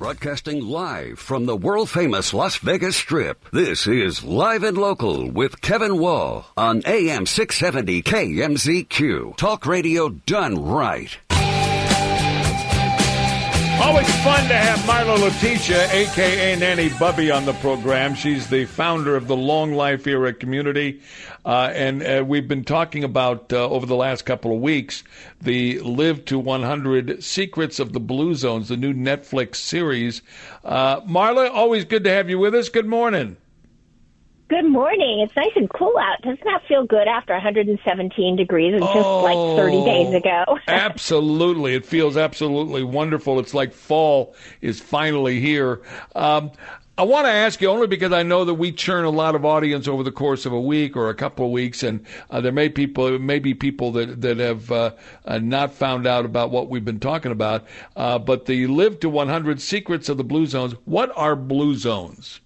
Broadcasting live from the world-famous Las Vegas Strip, this is Live and Local with Kevin Wall on AM 670 KMZQ. Talk radio done right. Always fun to have Marla Letitia, a.k.a. Nanny Bubby, on the program. She's the founder of the Long Life Era community. And we've been talking about, over the last couple of weeks, the Live to 100 Secrets of the Blue Zones, the new Netflix series. Marla, always good to have you with us. Good morning. Good morning. It's nice and cool out. Doesn't that feel good after 117 degrees and just like 30 days ago? Absolutely. It feels absolutely wonderful. It's like fall is finally here. I want to ask you, only because I know that we churn a lot of audience over the course of a week or a couple of weeks, and there may be people that have not found out about what we've been talking about. But the Live to 100 Secrets of the Blue Zones, what are blue zones?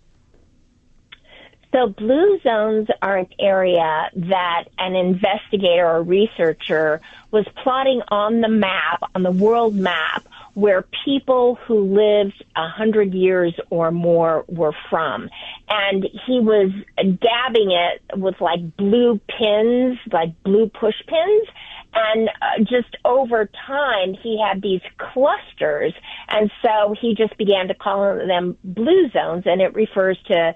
So blue zones are an area that an investigator or researcher was plotting on the map, on the world map, where people who lived 100 years or more were from. And he was dabbing it with like blue pins, like blue push pins. And just over time, he had these clusters. And so he just began to call them blue zones, and it refers to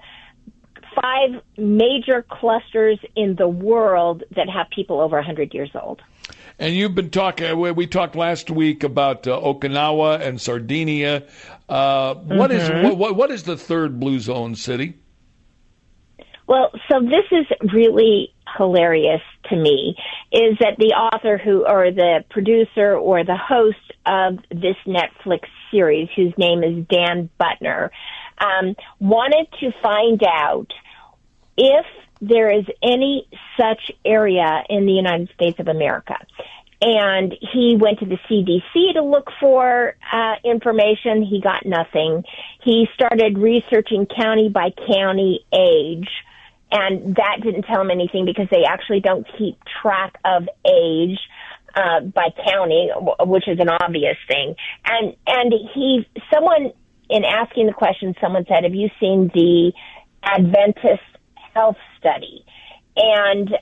5 major clusters in the world that have people over 100 years old. And you've been talking, we talked last week about Okinawa and Sardinia. What is the third blue zone city? Well, so this is really hilarious to me, is that the author or the producer or the host of this Netflix series, whose name is Dan Butner, wanted to find out if there is any such area in the United States of America. And he went to the CDC to look for information. He got nothing. He started researching county by county age, and that didn't tell him anything because they actually don't keep track of age by county, which is an obvious thing. And someone, in asking the question, someone said, "Have you seen the Adventist Health Study?" And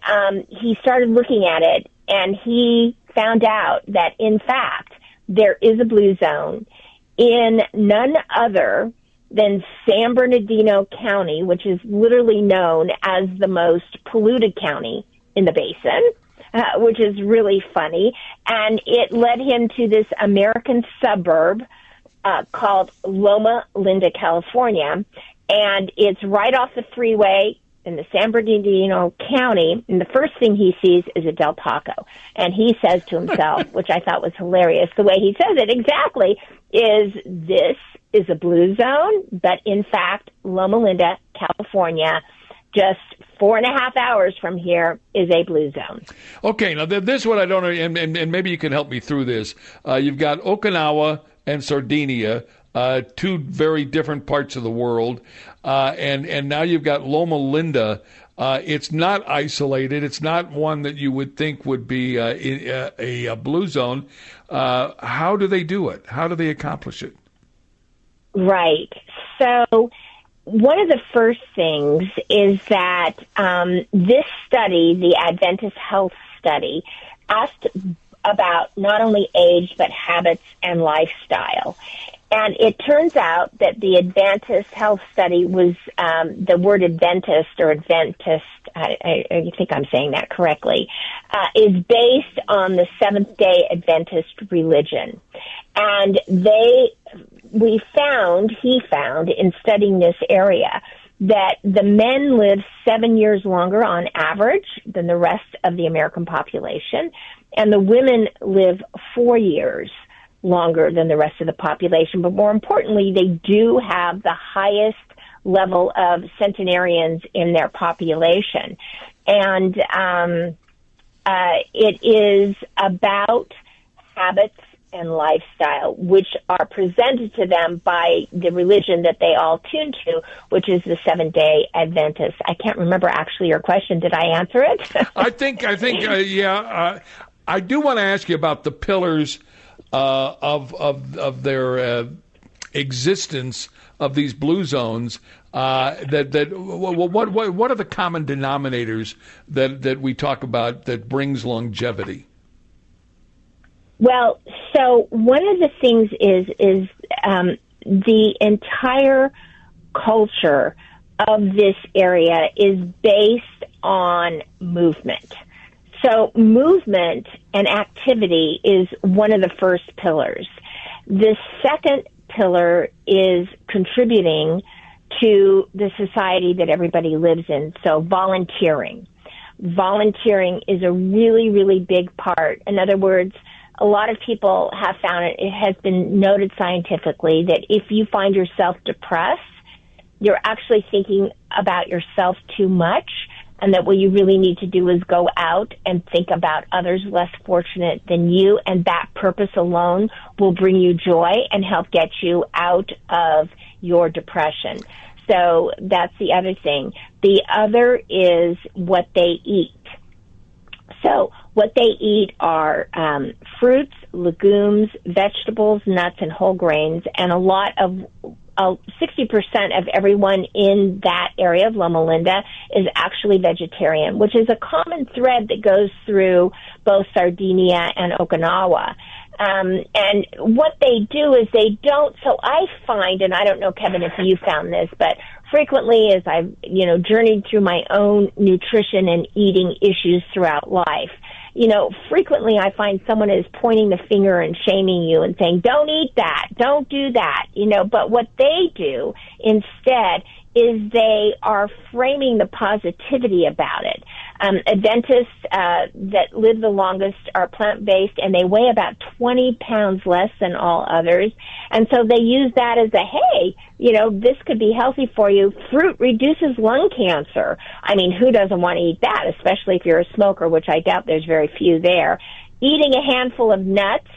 he started looking at it, and he found out that, in fact, there is a blue zone in none other than San Bernardino County, which is literally known as the most polluted county in the basin, which is really funny. And it led him to this American suburb called Loma Linda, California, and it's right off the freeway in the San Bernardino County, and the first thing he sees is a Del Taco. And he says to himself, which I thought was hilarious, the way he says it exactly, is this is a blue zone, but in fact, Loma Linda, California, just 4.5 hours from here, is a blue zone. Okay, now this is what I don't know, and maybe you can help me through this. You've got Okinawa and Sardinia, two very different parts of the world, and now you've got Loma Linda. It's not isolated. It's not one that you would think would be a blue zone. How do they do it? How do they accomplish it? Right. So one of the first things is that this study, the Adventist Health Study, asked about not only age but habits and lifestyle. And it turns out that the Adventist Health Study was, the word Adventist or Adventist, I think I'm saying that correctly, is based on the Seventh-day Adventist religion. And he found in studying this area that the men live 7 years longer on average than the rest of the American population, and the women live 4 years longer than the rest of the population. But more importantly, they do have the highest level of centenarians in their population. And it is about habits and lifestyle, which are presented to them by the religion that they all tune to, which is the Seventh-day Adventists. I can't remember actually your question. Did I answer it? I think, yeah. I do want to ask you about the pillars of their existence of these blue zones. What are the common denominators that we talk about that brings longevity? Well, so one of the things is the entire culture of this area is based on movement. So movement and activity is one of the first pillars. The second pillar is contributing to the society that everybody lives in. So volunteering. Volunteering is a really, really big part. In other words, a lot of people have found it has been noted scientifically that if you find yourself depressed, you're actually thinking about yourself too much, and that what you really need to do is go out and think about others less fortunate than you, and that purpose alone will bring you joy and help get you out of your depression. So that's the other thing. The other is what they eat. So what they eat are fruits, legumes, vegetables, nuts, and whole grains, and a lot of 60% of everyone in that area of Loma Linda is actually vegetarian, which is a common thread that goes through both Sardinia and Okinawa. And what they do is they don't, so I find, and I don't know, Kevin, if you found this, but frequently as I've, journeyed through my own nutrition and eating issues throughout life, frequently I find someone is pointing the finger and shaming you and saying, don't eat that, don't do that, but what they do instead is they are framing the positivity about it. Adventists that live the longest are plant-based, and they weigh about 20 pounds less than all others. And so they use that as a, hey, this could be healthy for you. Fruit reduces lung cancer. I mean, who doesn't want to eat that, especially if you're a smoker, which I doubt there's very few there. Eating a handful of nuts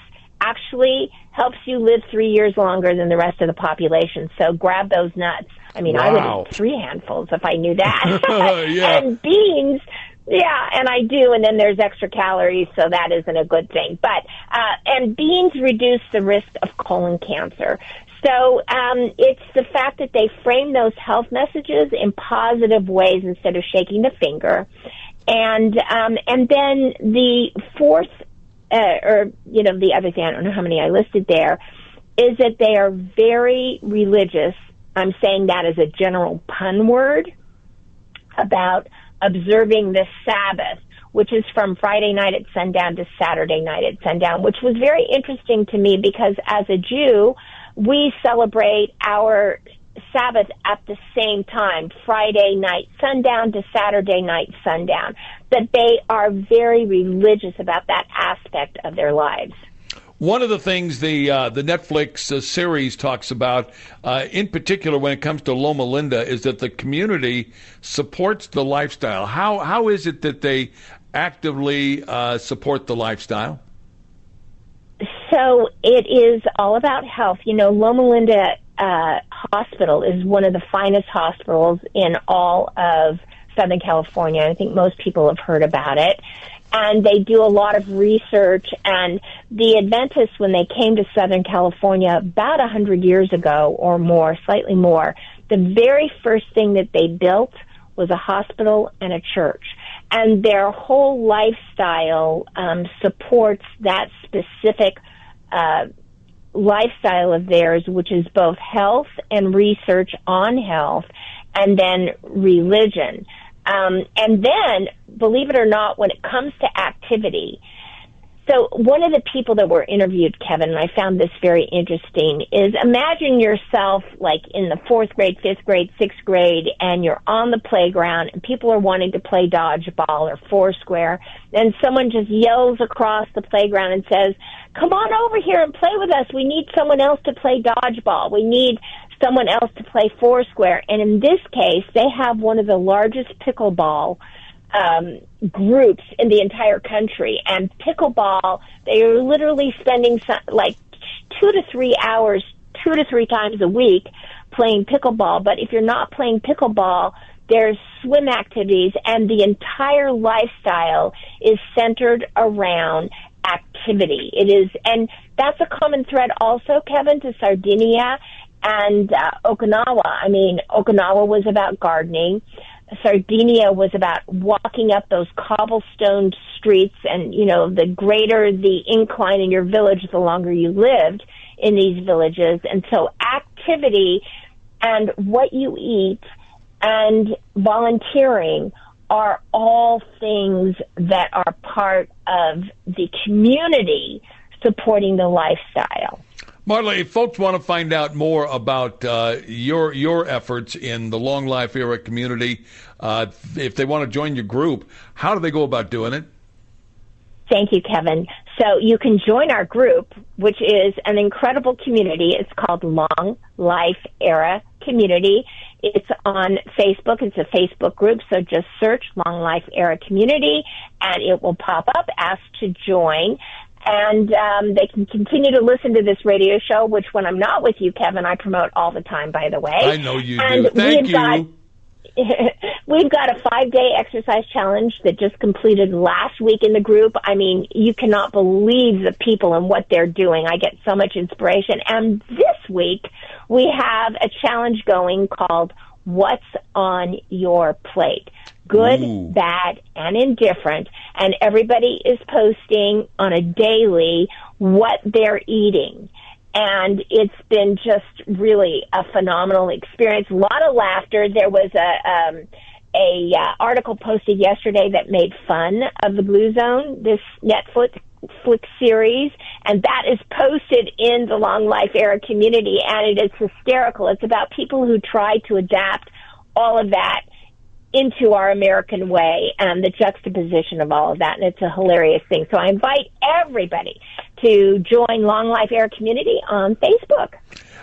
actually helps you live 3 years longer than the rest of the population. So grab those nuts. I mean, I would eat 3 handfuls if I knew that. Yeah. And beans, yeah, and I do, and then there's extra calories, so that isn't a good thing. But and beans reduce the risk of colon cancer. So it's the fact that they frame those health messages in positive ways instead of shaking the finger. And then the fourth, the other thing, I don't know how many I listed there, is that they are very religious. I'm saying that as a general pun word about observing the Sabbath, which is from Friday night at sundown to Saturday night at sundown, which was very interesting to me because as a Jew, we celebrate our Sabbath at the same time, Friday night sundown to Saturday night sundown, that they are very religious about that aspect of their lives. One of the things the Netflix series talks about, in particular when it comes to Loma Linda, is that the community supports the lifestyle. How is it that they actively support the lifestyle? So it is all about health. Loma Linda Hospital is one of the finest hospitals in all of Southern California. I think most people have heard about it. And they do a lot of research, and the Adventists, when they came to Southern California about 100 years ago or more, slightly more, the very first thing that they built was a hospital and a church. And their whole lifestyle supports that specific lifestyle of theirs, which is both health and research on health, and then religion. And then, believe it or not, when it comes to activity, so one of the people that were interviewed, Kevin, and I found this very interesting, is imagine yourself like in the 4th grade, 5th grade, 6th grade, and you're on the playground, and people are wanting to play dodgeball or foursquare, and someone just yells across the playground and says, come on over here and play with us. We need someone else to play dodgeball. We need someone else to play foursquare. And in this case, they have one of the largest pickleball groups in the entire country. And pickleball, they are literally spending like 2 to 3 hours, 2 to 3 times a week playing pickleball. But if you're not playing pickleball, there's swim activities, and the entire lifestyle is centered around activity. It is, and that's a common thread also, Kevin, to Sardinia And Okinawa, I mean, Okinawa was about gardening. Sardinia was about walking up those cobblestone streets, and, you know, the greater the incline in your village, the longer you lived in these villages. And so activity and what you eat and volunteering are all things that are part of the community supporting the lifestyle. Marla, if folks want to find out more about your efforts in the Long Life Era community, if they want to join your group, how do they go about doing it? Thank you, Kevin. So you can join our group, which is an incredible community. It's called Long Life Era Community. It's on Facebook. It's a Facebook group, so just search Long Life Era Community, and it will pop up, ask to join. And they can continue to listen to this radio show, which when I'm not with you, Kevin, I promote all the time, by the way. I know you do. Thank you. We've got a 5-day exercise challenge that just completed last week in the group. I mean, you cannot believe the people and what they're doing. I get so much inspiration. And this week, we have a challenge going called What's on Your Plate? Good, Ooh. Bad, and indifferent. And everybody is posting on a daily what they're eating. And it's been just really a phenomenal experience. A lot of laughter. There was a article posted yesterday that made fun of the Blue Zone, this Netflix series, and that is posted in the Long Life Era community, and it is hysterical. It's about people who try to adapt all of that into our American way and the juxtaposition of all of that, and it's a hilarious thing. So I invite everybody to join Long Life Era Community on Facebook.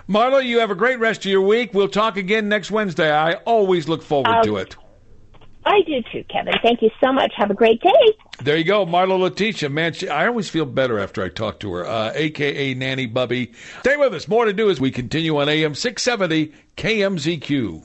Marla, you have a great rest of your week. We'll talk again next Wednesday. I always look forward to it. I do too, Kevin. Thank you so much. Have a great day. There you go, Marla Letitia. Man, I always feel better after I talk to her, a.k.a. Nanny Bubby. Stay with us. More to do as we continue on AM 670 KMZQ.